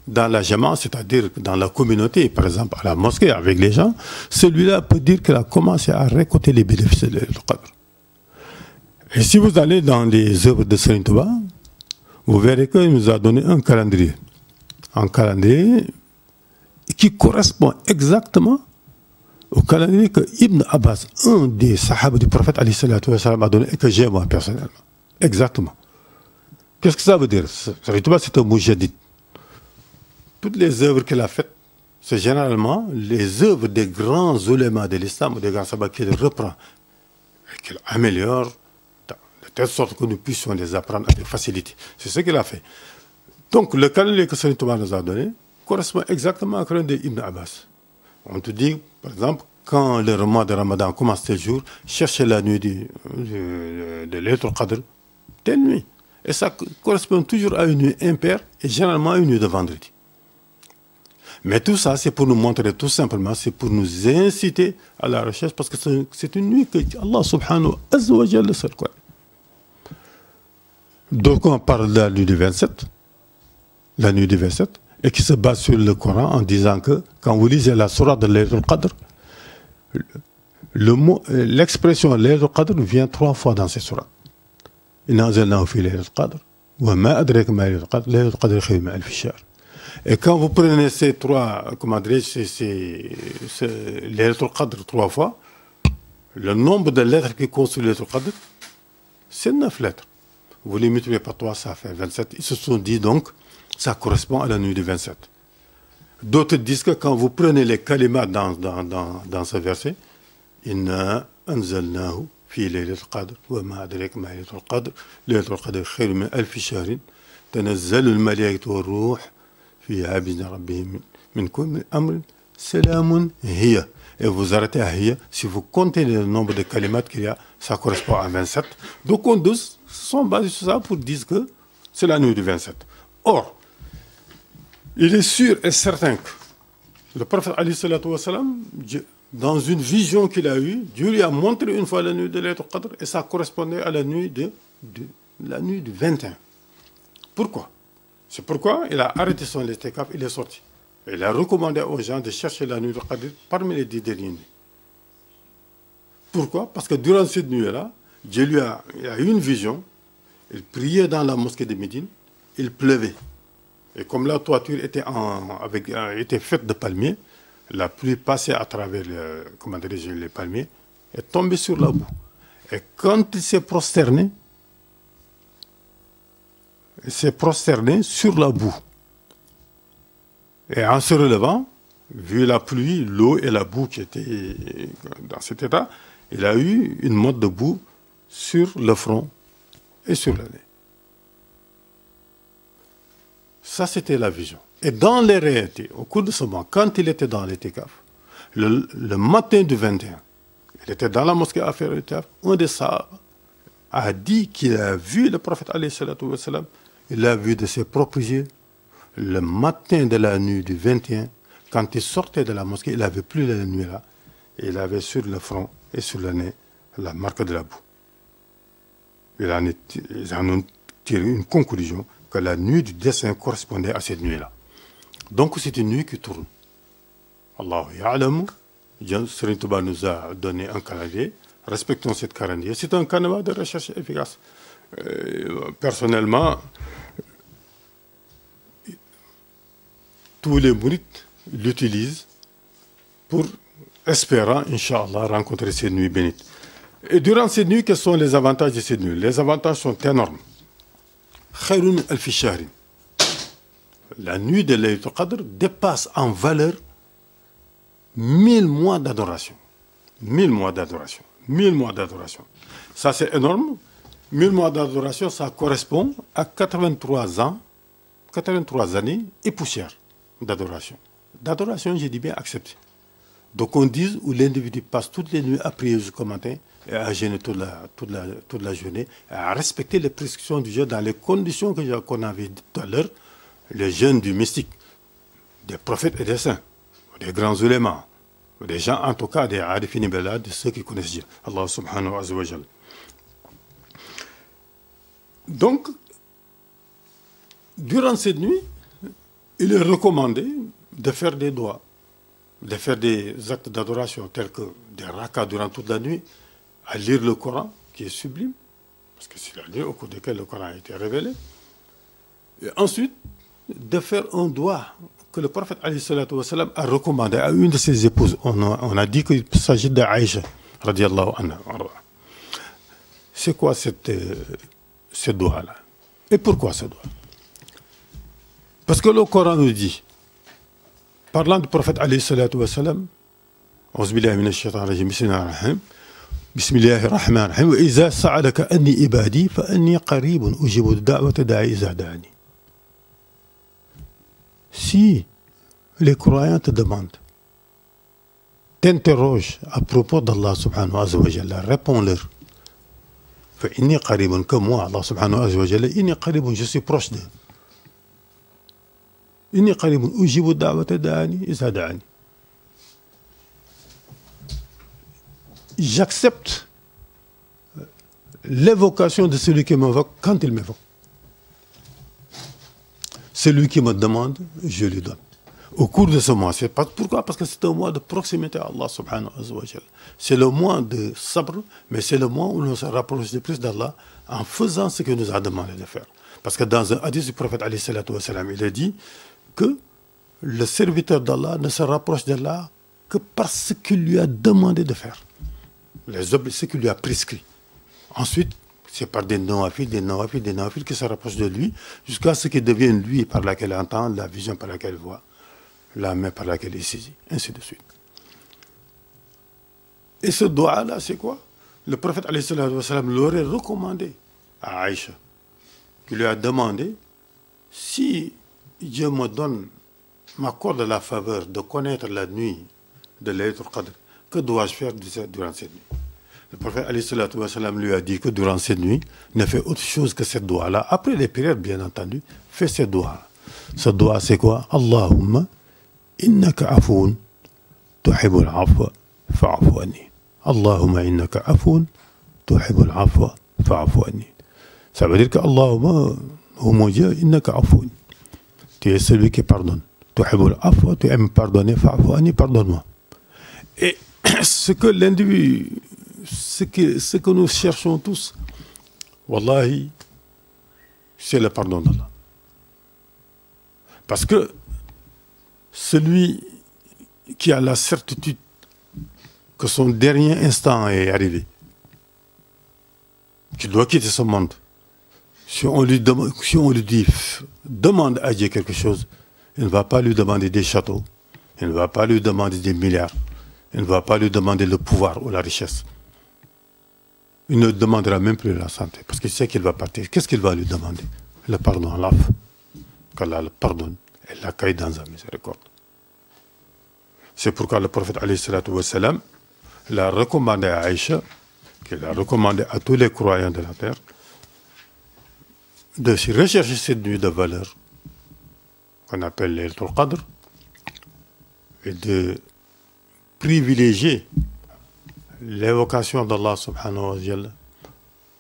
dans la jama, c'est-à-dire dans la communauté, par exemple à la mosquée avec les gens, celui-là peut dire qu'il a commencé à récolter les bénéfices de laylat al-qadr. Et si vous allez dans les œuvres de Serigne Touba, vous verrez qu'il nous a donné un calendrier. Un calendrier qui correspond exactement au calendrier que Ibn Abbas, un des sahaba du prophète, a donné et que j'ai moi personnellement. Exactement. Qu'est-ce que ça veut dire? Serigne Touba, c'est un moujadid. Toutes les œuvres qu'il a faites, c'est généralement les œuvres des grands ulémas de l'islam ou des grands sahabas qu'il reprend et qu'il améliore de telle sorte que nous puissions les apprendre avec facilité. C'est ce qu'il a fait. Donc, le calendrier que Serigne Touba nous a donné correspond exactement au calendrier d'Ibn Abbas. On te dit, par exemple, quand le mois de Ramadan commence tel jour, cherchez la nuit de Laylatul Qadr, telle nuit. Et ça correspond toujours à une nuit impaire et généralement à une nuit de vendredi. Mais tout ça, c'est pour nous montrer tout simplement, c'est pour nous inciter à la recherche, parce que c'est une nuit que Allah subhanahu wa ta'ala seul quoi. Donc on parle de la nuit du 27, la nuit du 27, et qui se base sur le Coran en disant que quand vous lisez la sourate de Laylatul Qadr, l'expression Laylatul Qadr vient 3 fois dans ces sourates. Inna anzalnahu fi Laylatul Qadr, wa ma adraka ma Laylatul Qadr, Laylatul Qadr khayrun min alfi shahr. Et quand vous prenez ces 3, comment dirais-je, Laylatul Qadr 3 fois, le nombre de lettres qui constituent Laylatul Qadr, c'est 9 lettres. Vous les multipliez par 3, ça fait 27. Ils se sont dit donc, ça correspond à la nuit du 27. D'autres disent que quand vous prenez les kalimas dans ce verset, Inna anzalnahu fi laylatul qadr wa ma adraka ma laylatul qadr, laylatul qadr khayrun min alfi shahrin, tanazzalu al-malaikatu war-ruh fiha bi rabbihim min kulli amrin salamun hiya. et vous arrêtez à Hiya. Si vous comptez le nombre de kalimats qu'il y a, ça correspond à 27. Donc on sont basés sur ça pour dire que c'est la nuit du 27. Or, il est sûr et certain que le prophète alayhi salatu wa salam, dans une vision qu'il a eue, Dieu lui a montré une fois la nuit de Laylatul Qadr et ça correspondait à la nuit la nuit du 21. Pourquoi? C'est pourquoi il a arrêté son itikaf, il est sorti. Il a recommandé aux gens de chercher la nuit du Qadr parmi les 10 dernières nuits. Pourquoi? Parce que durant cette nuit-là, Dieu lui a eu une vision, il priait dans la mosquée de Médine, il pleuvait. Et comme la toiture était faite de palmiers, la pluie passait à travers les palmiers et tombait sur la boue. Et quand il s'est prosterné sur la boue. Et en se relevant, vu la pluie, l'eau et la boue qui étaient dans cet état, il a eu une motte de boue sur le front et sur le nez. Ça, c'était la vision. Et dans les réalités, au cours de ce mois, quand il était dans l'itikaf, le matin du 21, il était dans la mosquée à faire l'itikaf, un des sahabas a dit qu'il a vu le prophète alayhi salatu wa salam, il l'a vu de ses propres yeux, le matin de la nuit du 21, quand il sortait de la mosquée, il n'avait plus la nuit là, et il avait sur le front et sur le nez la marque de la boue. Ils en ont tiré une conclusion que la nuit du destin correspondait à cette nuit-là. Donc c'est une nuit qui tourne. Allahu ya'lamu. Serigne Touba nous a donné un calendrier. Respectons cette calendrier. C'est un canevas de recherche efficace. Personnellement, tous les mourides l'utilisent pour espérant, Inch'Allah, rencontrer cette nuit bénite. Et durant cette nuit, quels sont les avantages de cette nuit? Les avantages sont énormes. Khayrun alfi shahrin. La nuit de Laylatul Qadr dépasse en valeur 1000 mois d'adoration. 1000 mois d'adoration. 1000 mois d'adoration. Ça, c'est énorme. 1000 mois d'adoration, ça correspond à 83 ans, 83 années et poussière d'adoration. D'adoration, j'ai dit bien accepté. Donc on dit où l'individu passe toutes les nuits à prier jusqu'au matin et à jeûner toute la journée, et à respecter les prescriptions du jeûne dans les conditions qu'on avait dit tout à l'heure, le jeûne du mystique, des prophètes et des saints, des grands ulémas, des gens en tout cas, des arifini billah, de ceux qui connaissent Dieu, Allah subhanahu wa ta'ala. Donc, durant cette nuit, il est recommandé de faire des doigts, de faire des actes d'adoration tels que des rakas durant toute la nuit, à lire le Coran, qui est sublime, parce que c'est la nuit au cours de laquelle le Coran a été révélé. Et ensuite, de faire un doigt que le prophète alayhi salatu wa salam a recommandé à une de ses épouses. On a dit qu'il s'agit d'Aïcha, radiallahu anha. C'est quoi ce doigt-là? Et pourquoi ce doigt? Parce que le Coran nous dit, parlant du prophète alayhi salatu wa salam, Auzubillahi minash shaitanir rajim, bismillahir rahmanir rahim, wa iza sa'alaka anni ibadi fa anni qaribun ujibu da'wata da'i iza da'ani. Si les croyants te demandent, t'interrogent à propos d'Allah subhanahu wa ta'ala, réponds-leur. Fa inni qaribun, comme moi, Allah subhanahu wa ta'ala, inni qaribun, je suis proche d'eux. Inni qaribun ujibu da'wata da'ani iza da'ani. J'accepte l'évocation de celui qui m'invoque quand il m'évoque. Celui qui me demande, je lui donne. Au cours de ce mois, c'est pas pourquoi? Parce que c'est un mois de proximité à Allah subhanahu wa ta'ala. C'est le mois de sabr, mais c'est le mois où on se rapproche de plus d'Allah en faisant ce qu'il nous a demandé de faire. Parce que dans un hadith du prophète alayhi salatu wa salam, il a dit que le serviteur d'Allah ne se rapproche d'Allah que par ce qu'il lui a demandé de faire. Ce qu'il lui a prescrit. Ensuite, c'est par des nawafil qui se rapprochent de lui, jusqu'à ce qu'il devienne lui par laquelle il entend, la vision par laquelle il voit, la main par laquelle il saisit, ainsi de suite. Et ce doigt-là, c'est quoi? Le prophète alayhi salatu wa salam l'aurait recommandé à Aïcha, qui lui a demandé, si Dieu me donne, m'accorde la faveur de connaître la nuit de Laylatul Qadr, que dois-je faire durant cette nuit? Le prophète alayhi salatu wa salam lui a dit que durant cette nuit, ne fais autre chose que cette doigt-là. Après les prières, bien entendu, fais cette doigt. Ce doigt, c'est quoi? Allahumma innaka afoun tuhibbul afwa fa'fu anni. Allahumma innaka afoun tuhibbul afwa fa'fu anni. Ça veut dire que Allahumma, oh mon Dieu, innaka afoun. Tu es celui qui pardonne. Tuhibbul afwa, tu aimes pardonner, fa'fu anni, pardonne-moi. Et ce que l'individu, ce que nous cherchons tous, wallahi, c'est le pardon d'Allah. Parce que celui qui a la certitude que son dernier instant est arrivé, qu'il doit quitter ce monde, si on lui dit demande à Dieu quelque chose, il ne va pas lui demander des châteaux, il ne va pas lui demander des milliards, il ne va pas lui demander le pouvoir ou la richesse. Il ne demandera même plus la santé, parce qu'il sait qu'il va partir. Qu'est-ce qu'il va lui demander? Le pardon à Allah. Qu'Allah le pardonne et l'accueille dans sa miséricorde. C'est pourquoi le prophète alayhi salatu wa salam l'a recommandé à Aïcha, qu'il a recommandé à tous les croyants de la terre, de rechercher cette nuit de valeur, qu'on appelle l'Laylatul Qadr, et de privilégier l'évocation d'Allah subhanahu wa ta'ala,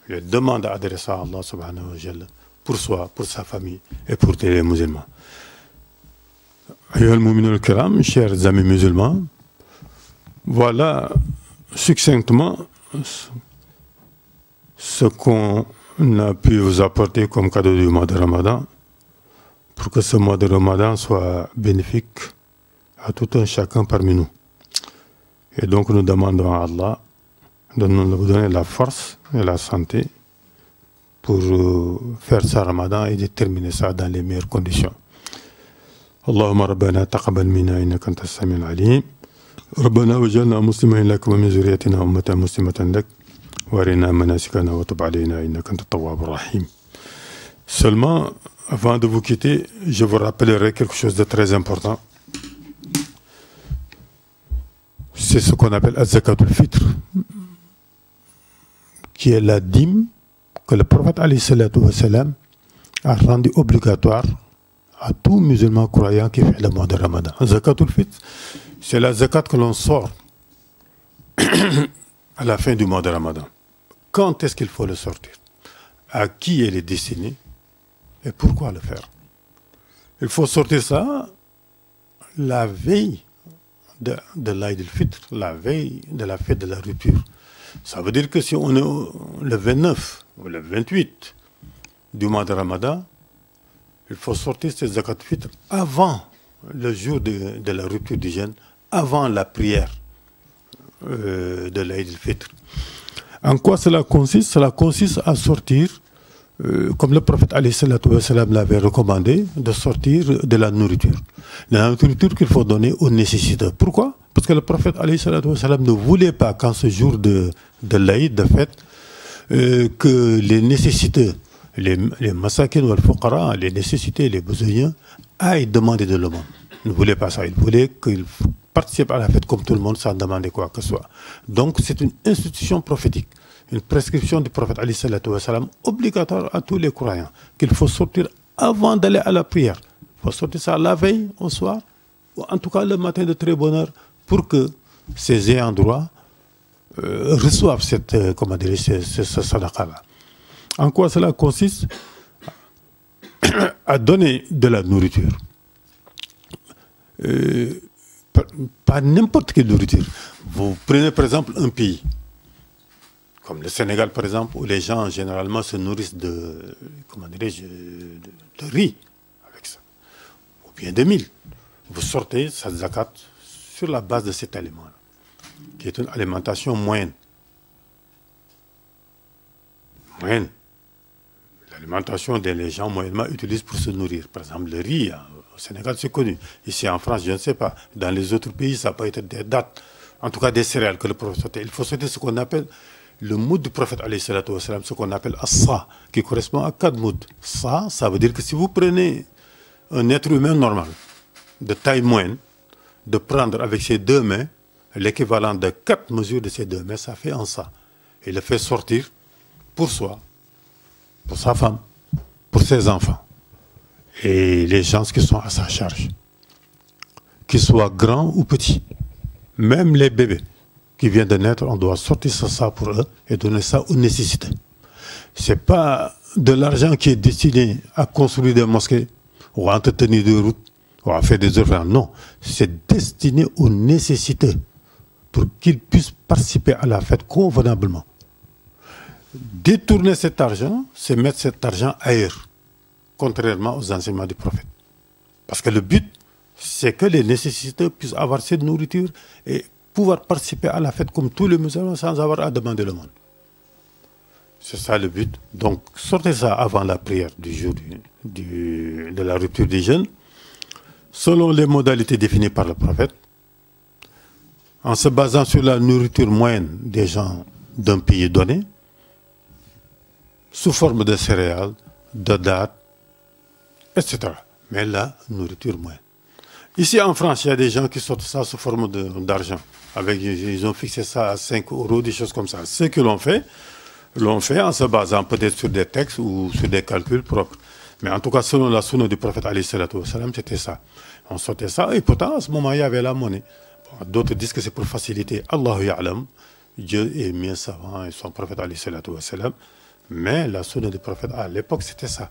les demandes adressées à Allah subhanahu wa ta'ala, pour soi, pour sa famille et pour tous les musulmans. Ayyuhal mu'minun al-kiram, chers amis musulmans, voilà succinctement ce qu'on a pu vous apporter comme cadeau du mois de Ramadan, pour que ce mois de Ramadan soit bénéfique à tout un chacun parmi nous. Et donc nous demandons à Allah de nous donner la force et la santé pour faire ce Ramadan et de terminer ça dans les meilleures conditions. Allahumma rabbana taqabbal minna innaka antas samiul alim. Rabbana waj'alna muslimin lak wa min zurriyyatina ummatan muslimatan lak wa arina manasikana wa tub alayna innaka antat tawwabur rahim. Seulement, avant de vous quitter, je vous rappellerai quelque chose de très important. C'est ce qu'on appelle az-zakatul fitr, qui est la dîme que le prophète alayhi salatu wa salam a rendu obligatoire à tout musulman croyant qui fait le mois de Ramadan. Zakatul fitr, c'est la zakat que l'on sort à la fin du mois de Ramadan. Quand est-ce qu'il faut le sortir? À qui elle est destinée? Et pourquoi le faire? Il faut sortir ça la veille de l'Aïd al-Fitr, la veille de la fête de la rupture. Ça veut dire que si on est le 29 ou le 28 du mois de Ramadan, il faut sortir cette zakat fitr avant le jour de la rupture du jeûne, avant la prière de l'Aïd al-Fitr. En quoi cela consiste? Cela consiste à sortir, comme le prophète alayhi salatu wa salam l'avait recommandé, de sortir de la nourriture. La nourriture qu'il faut donner aux nécessiteux. Pourquoi? Parce que le prophète alayhi salatu wa salam ne voulait pas qu'en ce jour de l'Aïd, de fête, que les nécessiteux, les masakin ou al-fuqara, les nécessités, les besoins, aillent demander de l'aumône. Il ne voulait pas ça. Il voulait qu'ils participent à la fête comme tout le monde sans demander quoi que ce soit. Donc c'est une institution prophétique, une prescription du prophète alayhi salatu wa salam obligatoire à tous les croyants, qu'il faut sortir avant d'aller à la prière. Il faut sortir ça la veille, au soir, ou en tout cas le matin de très bonne heure, pour que ces ayants droit reçoivent cette, comment dire, ce sadaqa-là. En quoi cela consiste? À donner de la nourriture. Pas n'importe quelle nourriture. Vous prenez par exemple un pays, comme le Sénégal par exemple, où les gens généralement se nourrissent de, comment dirais-je, de riz, avec ça, ou bien de mil. Vous sortez sa zakat sur la base de cet aliment, qui est une alimentation moyenne. Moyenne. L'alimentation que les gens moyennement utilisent pour se nourrir. Par exemple, le riz, au Sénégal, c'est connu. Ici en France, je ne sais pas. Dans les autres pays, ça peut être des dattes, en tout cas des céréales que le prophète sortait. Il faut sortir ce qu'on appelle le moud du prophète, ce qu'on appelle as-sa, qui correspond à 4 moods. Ça veut dire que si vous prenez un être humain normal, de taille moyenne, de prendre avec ses 2 mains l'équivalent de 4 mesures de ces 2 mètres, ça fait un ça. Il le fait sortir pour soi, pour sa femme, pour ses enfants et les gens qui sont à sa charge, qu'ils soient grands ou petits, même les bébés qui viennent de naître, on doit sortir ça pour eux et donner ça aux nécessités. Ce n'est pas de l'argent qui est destiné à construire des mosquées ou à entretenir des routes ou à faire des œuvres. Non, c'est destiné aux nécessités pour qu'ils puissent participer à la fête convenablement. Détourner cet argent, c'est mettre cet argent ailleurs, contrairement aux enseignements du prophète. Parce que le but, c'est que les nécessiteux puissent avoir cette nourriture et pouvoir participer à la fête comme tous les musulmans sans avoir à demander le monde. C'est ça le but. Donc, sortez ça avant la prière du jour de la rupture des jeûnes, selon les modalités définies par le prophète, en se basant sur la nourriture moyenne des gens d'un pays donné, sous forme de céréales, de dattes, etc. Mais la nourriture moyenne. Ici en France, il y a des gens qui sortent ça sous forme d'argent. Ils ont fixé ça à 5 euros, des choses comme ça. Ceux qui l'ont fait en se basant peut-être sur des textes ou sur des calculs propres. Mais en tout cas, selon la sunna du prophète, c'était ça. On sortait ça, et pourtant, à ce moment, il y avait la monnaie. Bon, d'autres disent que c'est pour faciliter. Allahu ya'lam, Dieu est mieux savant, et son prophète, mais la sunna du prophète, à l'époque, c'était ça.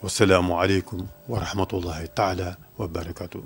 Wassalamu alaikum wa rahmatullahi ta'ala wa barakatuh.